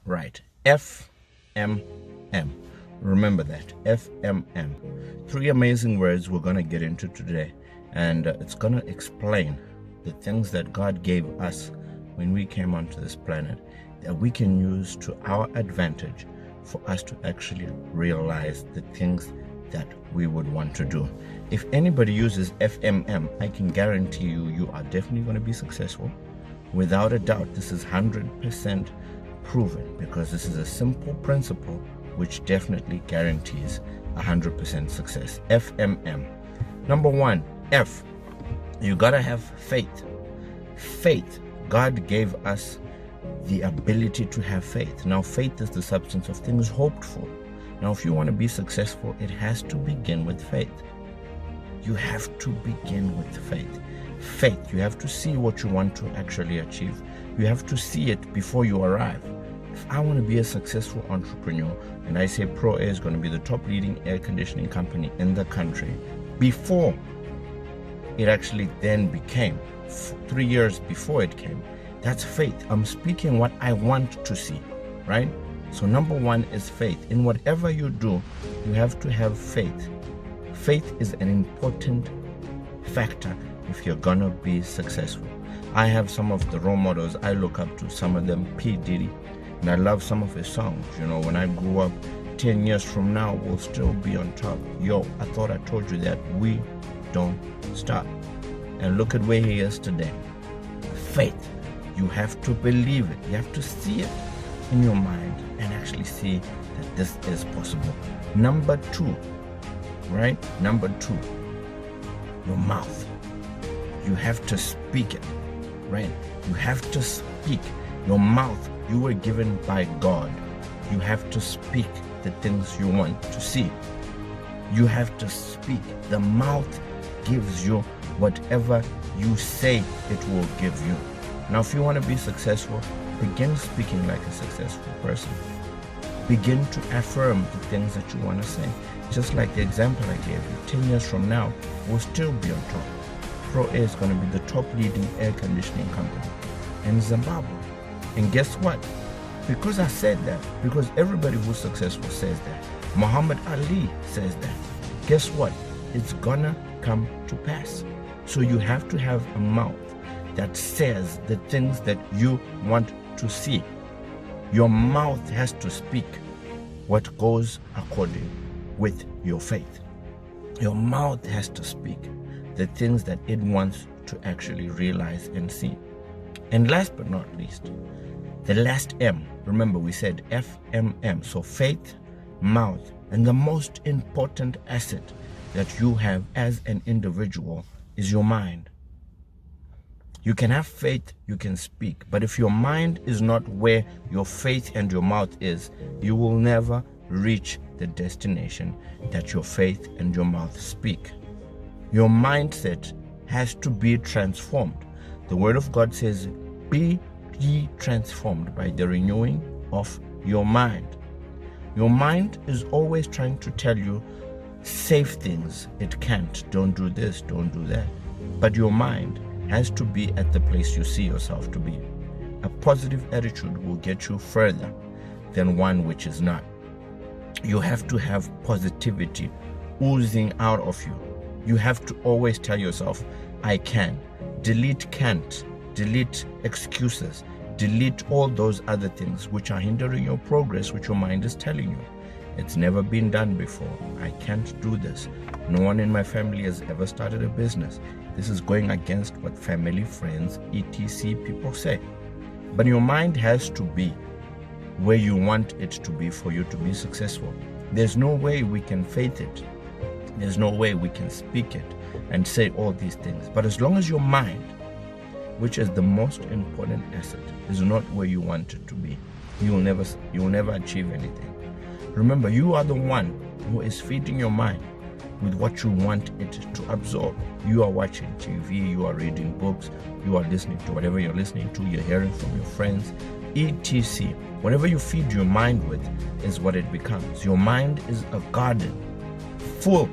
Right. FMM. Remember that. FMM. Three amazing words we're going to get into today. And it's going to explain the things that God gave us when we came onto this planet that we can use to our advantage for us to actually realize the things that we would want to do. If anybody uses FMM, I can guarantee you are definitely going to be successful. Without a doubt, this is 100% proven, because this is a simple principle which definitely guarantees 100% success. FMM. Number one, F. You gotta have faith. Faith. God gave us the ability to have faith. Now, faith is the substance of things hoped for. Now, if you want to be successful, it has to begin with faith. You have to begin with faith. Faith. You have to see what you want to actually achieve. You have to see it before you arrive. If I want to be a successful entrepreneur, and I say Pro Air is going to be the top leading air conditioning company in the country, before it actually then became, 3 years before it came, that's faith. I'm speaking what I want to see, right? So number one is faith. In whatever you do, you have to have faith. Faith is an important factor if you're gonna be successful. I have some of the role models I look up to, some of them P. Diddy, and I love some of his songs. You know, when I grew up, 10 years from now, we'll still be on top. Yo, I thought I told you that. We don't stop. And look at where he is today. Faith. You have to believe it. You have to see it in your mind and actually see that this is possible. Number two, right? Number two, your mouth. You have to speak it, right? You have to speak. Your mouth, you were given by God. You have to speak the things you want to see. You have to speak. The mouth gives you whatever you say it will give you. Now, if you want to be successful, begin speaking like a successful person. Begin to affirm the things that you want to say. Just like the example I gave you, 10 years from now, we'll still be on top. Pro Air is going to be the top leading air conditioning company in Zimbabwe. And guess what? Because I said that, because everybody who's successful says that, Muhammad Ali says that, guess what? It's gonna come to pass. So you have to have a mouth that says the things that you want to see. Your mouth has to speak what goes according with your faith. Your mouth has to speak the things that it wants to actually realize and see. And last but not least, the last M. Remember, we said FMM. So faith, mouth, and the most important asset that you have as an individual is your mind. You can have faith, you can speak, but if your mind is not where your faith and your mouth is, you will never reach the destination that your faith and your mouth speak. Your mindset has to be transformed. The Word of God says, be ye transformed by the renewing of your mind. Your mind is always trying to tell you safe things. It can't. Don't do this, don't do that. But your mind has to be at the place you see yourself to be. A positive attitude will get you further than one which is not. You have to have positivity oozing out of you. You have to always tell yourself, I can. Delete can't. Delete excuses. Delete all those other things which are hindering your progress, which your mind is telling you. It's never been done before. I can't do this. No one in my family has ever started a business. This is going against what family, friends, etc. people say. But your mind has to be where you want it to be for you to be successful. There's no way we can faith it. There's no way we can speak it and say all these things. But as long as your mind, which is the most important asset, is not where you want it to be, you will never achieve anything. Remember, you are the one who is feeding your mind with what you want it to absorb. You are watching TV, you are reading books, you are listening to whatever you're listening to, you're hearing from your friends, etc. Whatever you feed your mind with is what it becomes. Your mind is a garden full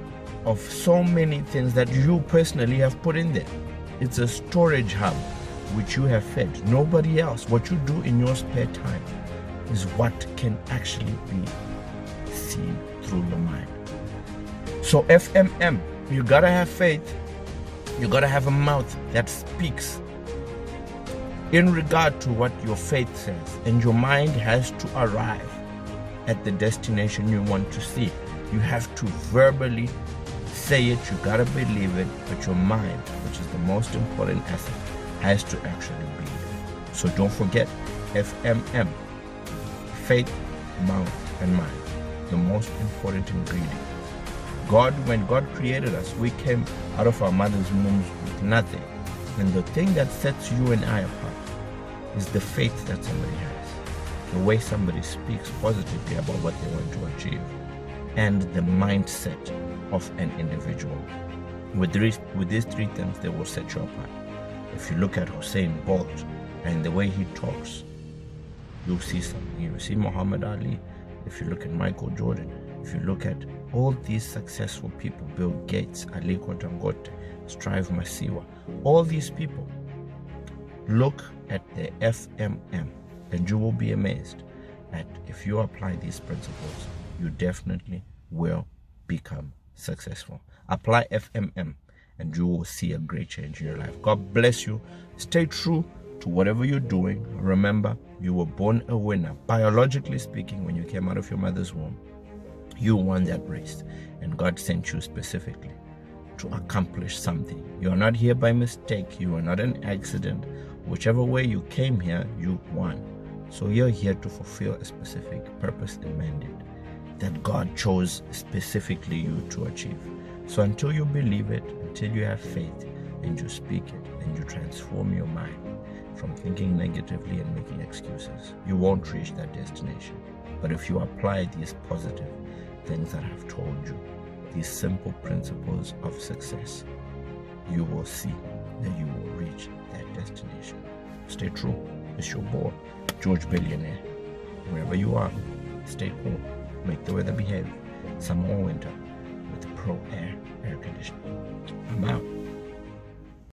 of so many things that you personally have put in there. It's a storage hub which you have fed. Nobody else. What you do in your spare time is what can actually be seen through your mind. So FMM, you gotta have faith. You gotta have a mouth that speaks in regard to what your faith says, and your mind has to arrive at the destination you want to see. You have to verbally say it, you gotta believe it, but your mind, which is the most important asset, has to actually believe it. So don't forget FMM, faith, mouth, and mind, the most important ingredient. When God created us, we came out of our mother's wombs with nothing. And the thing that sets you and I apart is the faith that somebody has, the way somebody speaks positively about what they want to achieve, and the mindset of an individual. With these three things, they will set you apart. If you look at Usain Bolt and the way he talks, you'll see something. You'll see Muhammad Ali. If you look at Michael Jordan, if you look at all these successful people, Bill Gates, Aliko Dangote, Strive Masiwa, all these people, look at the FMM and you will be amazed that if you apply these principles, you definitely will become successful. Apply FMM and you will see a great change in your life. God bless you. Stay true to whatever you're doing. Remember, you were born a winner. Biologically speaking, when you came out of your mother's womb, you won that race, and God sent you specifically to accomplish something. You are not here by mistake. You are not an accident. Whichever way you came here, you won. So you're here to fulfill a specific purpose and mandate that God chose specifically you to achieve. So until you believe it, until you have faith, and you speak it, and you transform your mind from thinking negatively and making excuses, you won't reach that destination. But if you apply these positive things that I've told you, these simple principles of success, you will see that you will reach that destination. Stay true. It's your boy, George Billionaire. Wherever you are, stay cool. Make the weather behave. Summer or winter with Pro Air conditioning. I'm out.